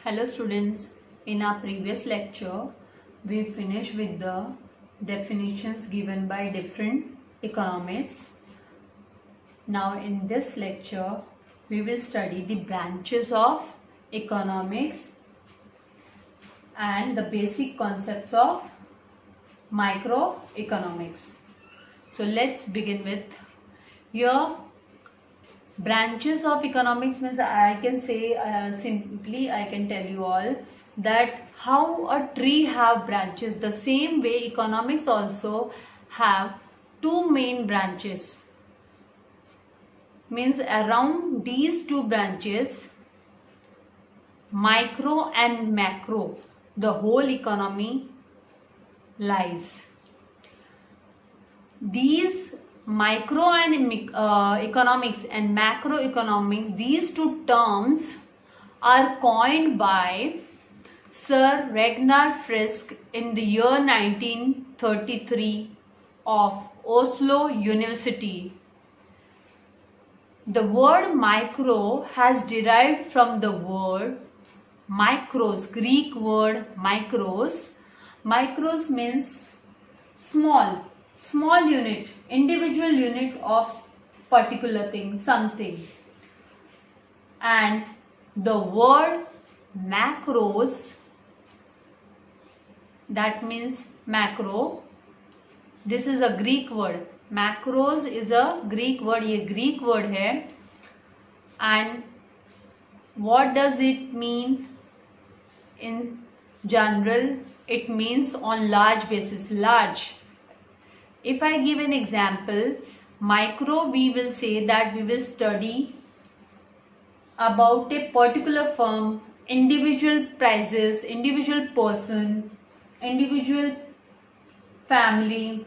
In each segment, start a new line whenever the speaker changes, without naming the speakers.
Hello students, in our previous lecture we finished with the definitions given by different economists. Now in this lecture we will study the branches of economics and the basic concepts of microeconomics. So let's begin with your branches of economics. Means I can say simply I can tell you all that how a tree have branches, the same way economics also have two main branches. Means around these two branches, micro and macro, the whole economy lies. These micro and economics and macroeconomics, these two terms are coined by Sir Ragnar Frisk in the year 1933 of Oslo University. The word micro has derived from the word micros, Greek word micros. Micros means small unit, individual unit of particular thing, something. And the word macros, that means macro, this is a Greek word. Macros is a Greek word, ये Greek word है. And what does it mean in general? It means on large basis, large. If I give an example, micro, we will say that we will study about a particular firm, individual prices, individual person, individual family,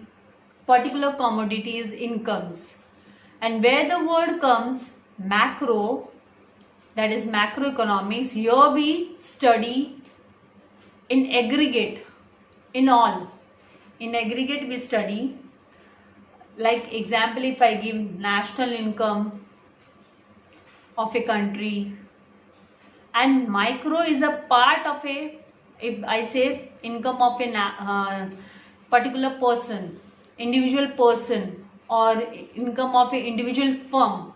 particular commodities, incomes. And where the word comes macro, that is macroeconomics, here we study in aggregate, in all. In aggregate we study. Like example, if I give national income of a country, and micro is a part of a, if I say income of a particular person, individual person, or income of an individual firm,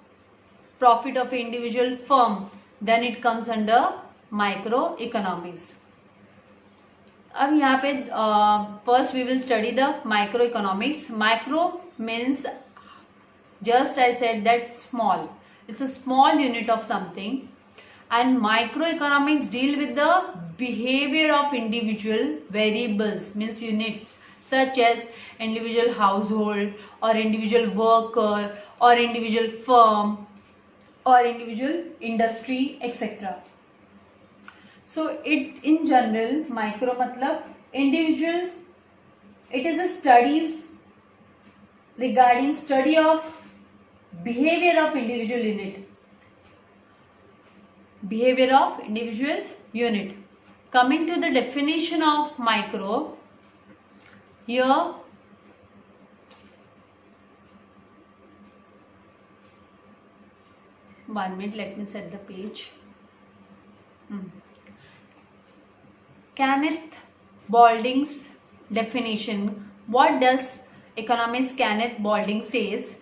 profit of an individual firm, then it comes under microeconomics. अब यहाँ पे first we will study the microeconomics. Micro means, just I said that small. It's a small unit of something. And microeconomics deal with the behavior of individual variables, means units, such as individual household or individual worker or individual firm or individual industry, etc. So it in general, micro matlab individual, it is a studies regarding study of behavior of individual unit. Behavior of individual unit. Coming to the definition of micro, here one minute, let me set the page. Kenneth Boulding's definition. What does economist Kenneth Boulding says?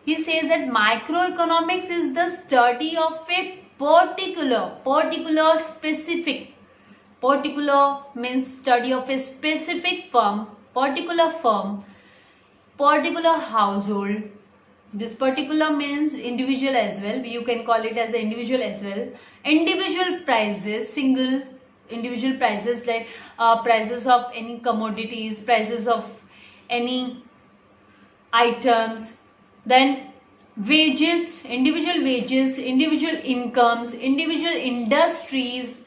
He says that microeconomics is the study of a particular specific. Particular means study of a specific firm, particular household. This particular means individual as well. You can call it as an individual as well. Individual prices, single individual prices, like prices of any commodities, prices of any items, then wages, individual incomes, individual industries,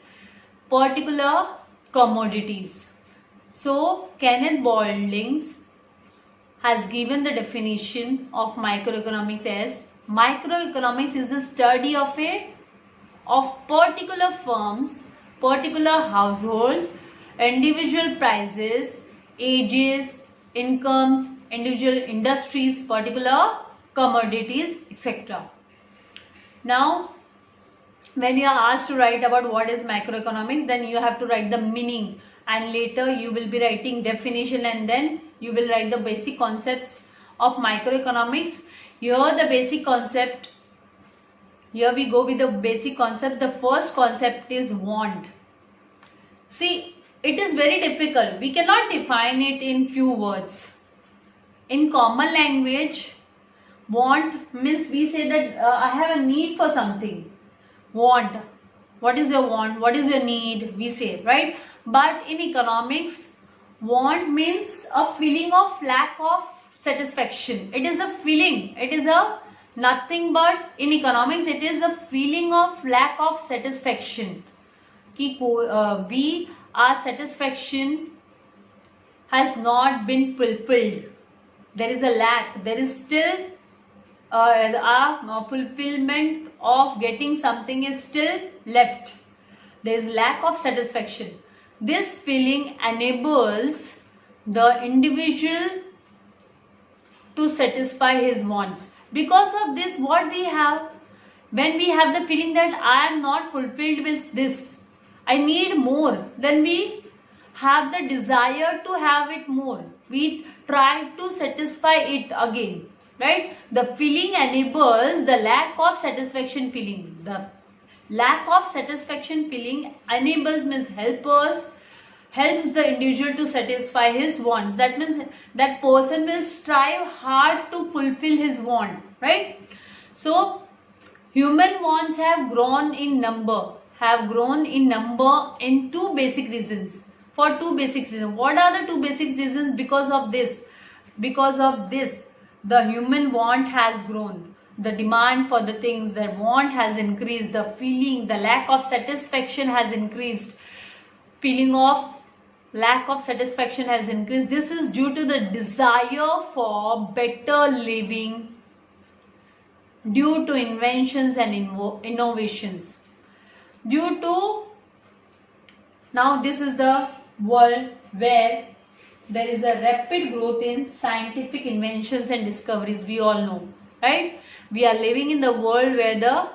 particular commodities. So Kenneth Boulding has given the definition of microeconomics as microeconomics is the study of particular firms, particular households, individual prices, ages, incomes, individual industries, particular commodities, etc. Now when you are asked to write about what is macroeconomics, then you have to write the meaning, and later you will be writing definition, and then you will write the basic concepts of microeconomics. Here the basic concept, here we go with the basic concepts. The first concept is want. See, it is very difficult. We cannot define it in few words. In common language, want means we say that I have a need for something. Want. What is your want? What is your need? We say, right? But in economics, want means a feeling of lack of satisfaction. It is a feeling. It is a nothing but, in economics, it is a feeling of lack of satisfaction. Our satisfaction has not been fulfilled. There is a lack. There is still a fulfillment of getting something is still left. There is lack of satisfaction. This feeling enables the individual to satisfy his wants. Because of this, what we have, when we have the feeling that I am not fulfilled with this, I need more, then we have the desire to have it more. We try to satisfy it again, right? The feeling enables the lack of satisfaction feeling. The lack of satisfaction feeling enables means helps the individual to satisfy his wants. That means that person will strive hard to fulfill his want, right? So human wants have grown in number in two basic reasons. For two basic reasons. What are the two basic reasons? Because of this, the human want has grown. The demand for the things, the want has increased. The feeling, the lack of satisfaction has increased. Feeling of lack of satisfaction has increased. This is due to the desire for better living, due to inventions and innovations. Now this is the world where there is a rapid growth in scientific inventions and discoveries. We all know, right? We are living in the world where the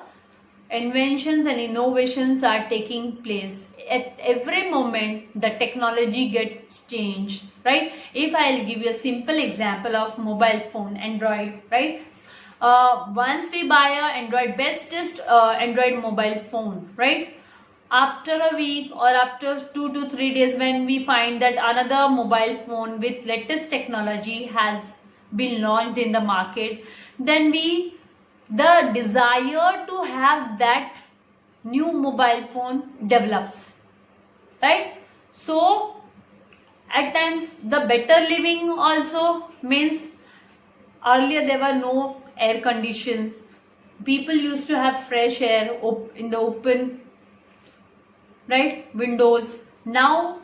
inventions and innovations are taking place. At every moment the technology gets changed, right? If I'll give you a simple example of mobile phone, Android, right? Once we buy a bestest Android mobile phone, right? After a week or after 2 to 3 days, when we find that another mobile phone with latest technology has been launched in the market, then the desire to have that new mobile phone develops, right? So at times the better living also means, earlier there were no air conditions. People used to have fresh air in the open, right, windows. Now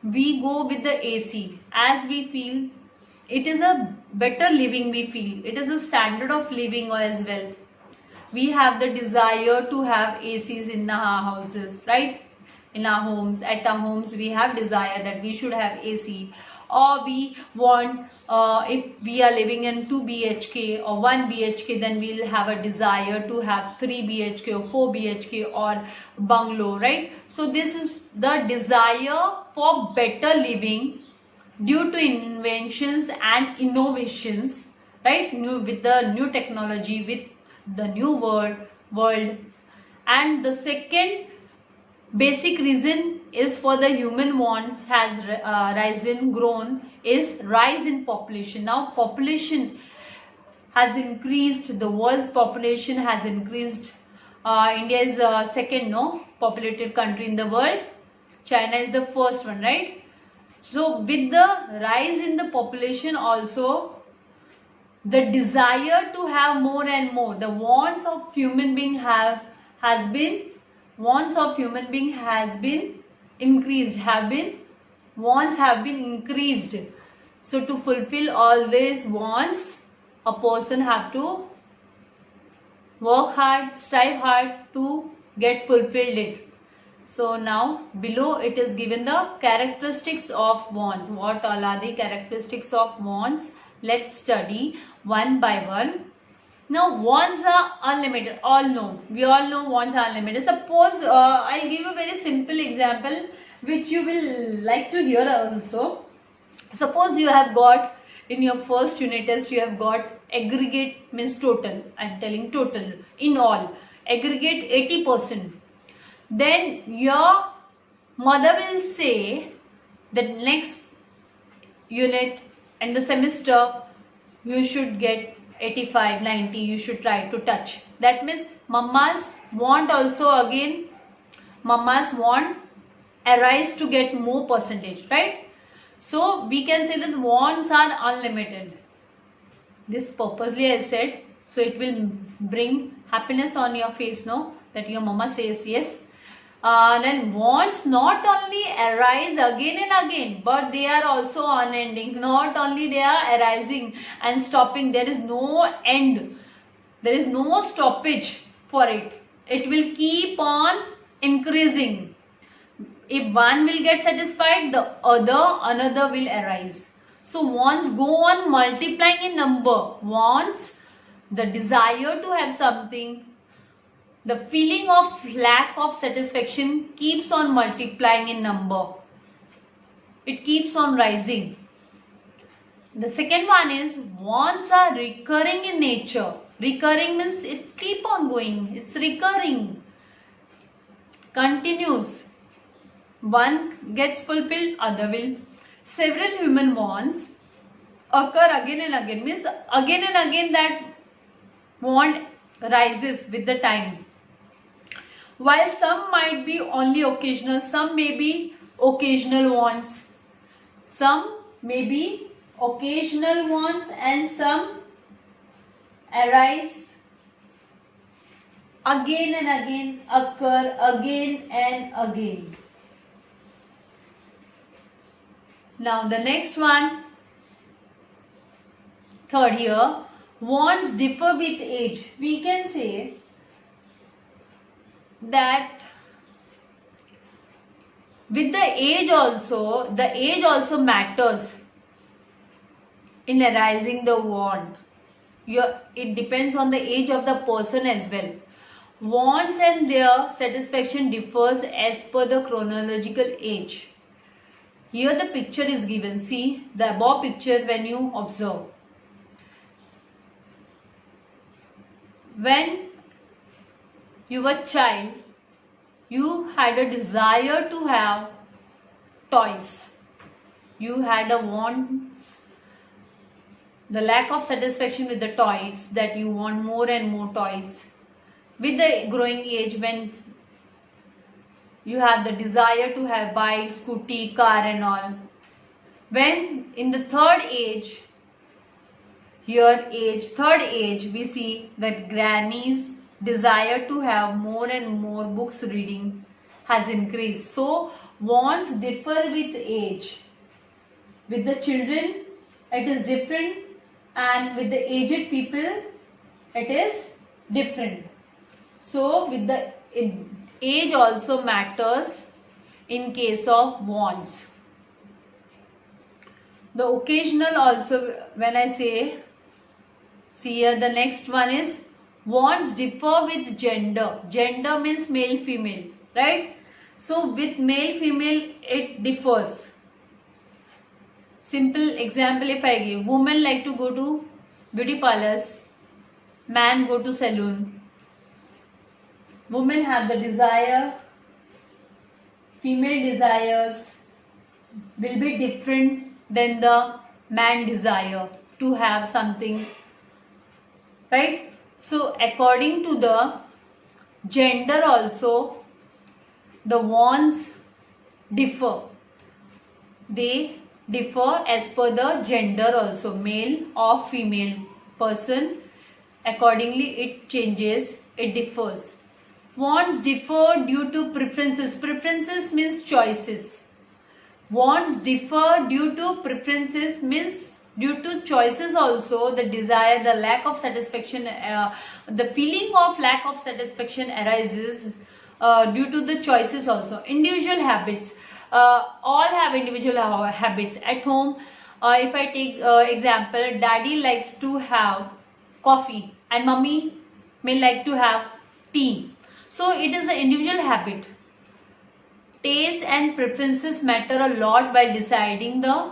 we go with the AC as we feel it is a better living. We feel it is a standard of living as well. We have the desire to have ACs in our houses, right? In our homes, at our homes we have desire that we should have AC, or we want, if we are living in 2 BHK or 1 BHK, then we'll have a desire to have 3 BHK or 4 BHK or bungalow, right? So this is the desire for better living due to inventions and innovations, right? With the new technology, with the new world. And the second basic reason is for the human wants has grown is rise in population. Now population has increased, the world's population has increased. India is second populated country in the world. China is the first one, right? So with the rise in the population also, the desire to have more and more, the wants of human being has been increased, wants have been increased. So to fulfill all these wants, a person have to work hard, strive hard to get fulfilled it. So now below it is given the characteristics of wants. What all are the characteristics of wants? Let's study one by one. Now wants are unlimited. We all know wants are unlimited. Suppose I'll give you a very simple example which you will like to hear also. Suppose you have got in your first unit test, you have got aggregate means total. I'm telling total in all aggregate 80%. Then your mother will say that next unit and the semester you should get 85, 90, you should try to touch. That means mamas want also again, mamas want arise to get more percentage, right? So we can say that wants are unlimited. This purposely I said, so it will bring happiness on your face now that your mama says yes. Then wants not only arise again and again, but they are also unending. Not only they are arising and stopping, there is no end. There is no stoppage for it. It will keep on increasing. If one will get satisfied, the another will arise. So wants go on multiplying in number. Wants, the desire to have something, the feeling of lack of satisfaction keeps on multiplying in number. It keeps on rising. The second one is wants are recurring in nature. Recurring means it's keep on going. It's recurring. Continues. One gets fulfilled, other will. Several human wants occur again and again. Means again and again that want rises with the time. While some might be only occasional, some may be occasional wants. Some may be occasional wants and some arise again and again, occur again and again. Now the next one, third here, wants differ with age. We can say that with the age also matters in arising the want. It depends on the age of the person as well. Wants and their satisfaction differs as per the chronological age. Here the picture is given. See the above picture when you observe. When you were a child, you had a desire to have toys. You had a want, the lack of satisfaction with the toys, that you want more and more toys. With the growing age, when you have the desire to have bike, scooty, car and all. When in the third age, third age, we see that granny's desire to have more and more books reading has increased. So wants differ with age. With the children it is different, and with the aged people it is different. So with the age also matters in case of wants. The occasional also, when I say, see here the next one is wants differ with gender. Gender means male female, right? So with male female it differs. Simple example if I give, women like to go to beauty parlors, man go to salon. Women have the desire, female desires will be different than the man desire to have something, right? So according to the gender also, the wants differ. They differ as per the gender also, male or female person. Accordingly it changes, it differs. Wants differ due to preferences. Preferences means choices. Wants differ due to preferences means due to choices also. The desire, the lack of satisfaction, the feeling of lack of satisfaction arises due to the choices also. Individual habits. All have individual habits. At home, if I take example, daddy likes to have coffee. and mummy may like to have tea. So it is an individual habit. Taste and preferences matter a lot while deciding the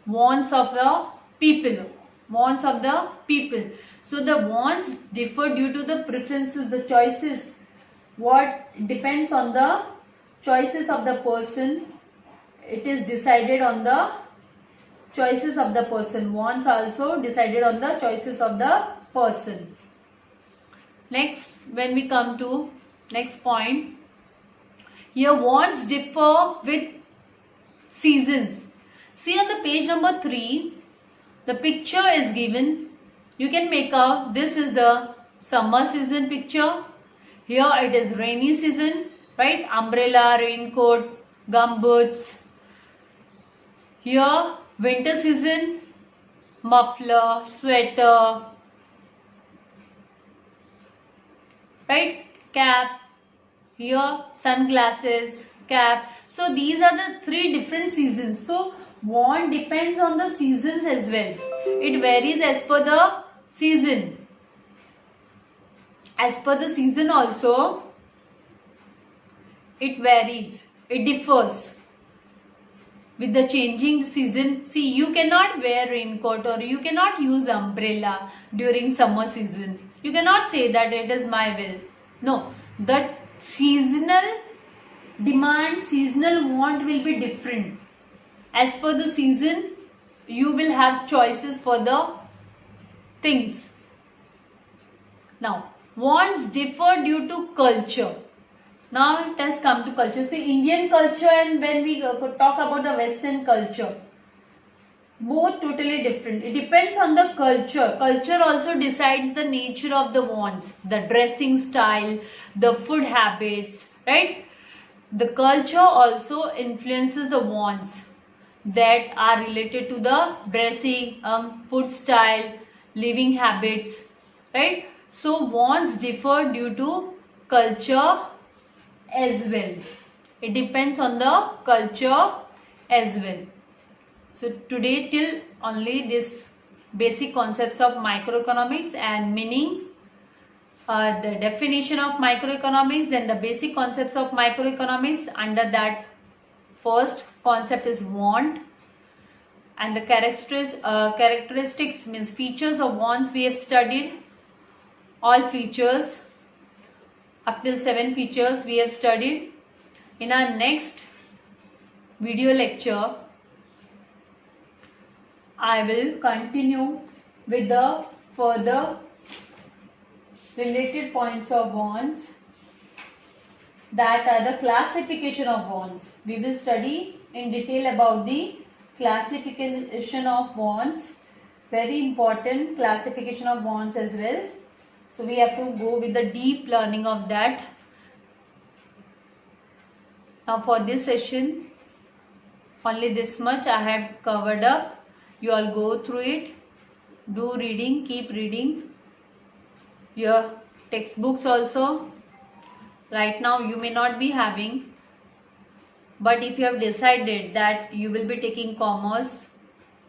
wants of the people. Wants of the people. So the wants differ due to the preferences, the choices. What depends on the choices of the person. It is decided on the choices of the person. Wants also decided on the choices of the person. Next, when we come to next point, here wants differ with seasons. See on the page number 3, the picture is given. You can make out this is the summer season picture. Here it is rainy season, right? Umbrella, raincoat, gumboots. Here winter season, muffler, sweater, right? Cap. Here sunglasses, cap. So these are the 3 different seasons. So want depends on the seasons as well. It varies as per the season. As per the season also, it varies. It differs with the changing season. See, you cannot wear raincoat or you cannot use umbrella during summer season. You cannot say that it is my will. No, the seasonal demand, seasonal want will be different. As per the season, you will have choices for the things. Now, wants differ due to culture. Now it has come to culture. See, Indian culture and when we talk about the Western culture, both totally different. It depends on the culture. Culture also decides the nature of the wants, the dressing style, the food habits, right? The culture also influences the wants that are related to the dressing, food style, living habits, right? So wants differ due to culture as well. It depends on the culture as well. So today till only this basic concepts of microeconomics and meaning, the definition of microeconomics, then the basic concepts of microeconomics. Under that, first concept is want, and the characteristics means features of wants we have studied. All features up till 7 features we have studied. In our next video lecture, I will continue with the further related points of wants, that are the classification of wants. We will study in detail about the classification of wants. Very important classification of wants as well. So we have to go with the deep learning of that. Now for this session, only this much I have covered up. You all go through it, do reading, keep reading your textbooks also. Right now you may not be having, but if you have decided that you will be taking commerce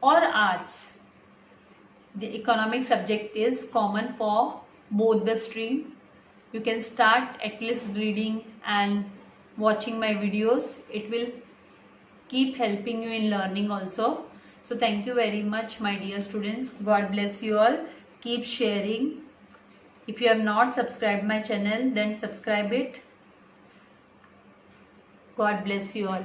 or arts, the economic subject is common for both the stream. You can start at least reading and watching my videos. It will keep helping you in learning also. So thank you very much, my dear students. God bless you all. Keep sharing. If you have not subscribed my channel, then subscribe it. God bless you all.